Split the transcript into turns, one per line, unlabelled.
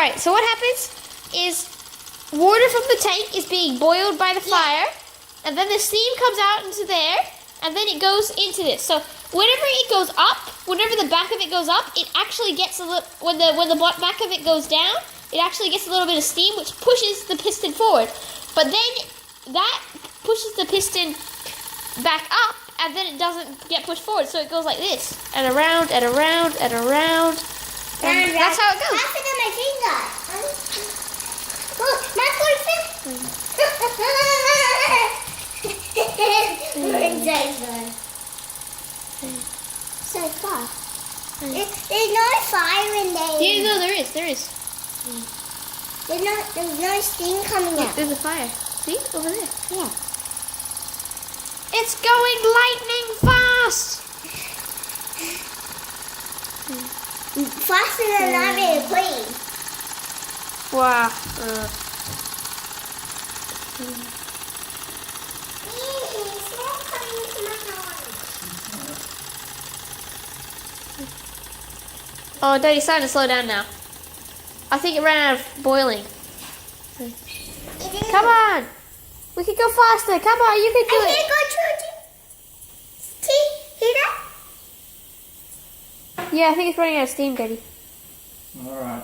Alright, so what happens is water from the tank is being boiled by the fire, and then the steam comes out into there, and then it goes into this. So whenever it goes up, whenever the back of it goes up, it actually gets a little, when the back of it goes down, it actually gets a little bit of steam, which pushes the piston forward. But then that pushes the piston back up, and then it doesn't get pushed forward. So it goes like this, and around, and around, and around. And that's how it goes.
Faster than my finger. Look, my boyfriend. So far. There's no fire in there.
Yeah, no, there is.
There's no steam coming out.
There's a fire. See? Over there.
Yeah.
It's going lightning fast!
Faster than I'm in a plane.
Wow.
It's all coming into my nose.
Oh, Daddy's starting to slow down now. I think it ran out of boiling. Come on! We can go faster. Come on, you can do it.
I can't go through. See? Hear that?
Yeah, I think it's running out of steam, Daddy.
All right.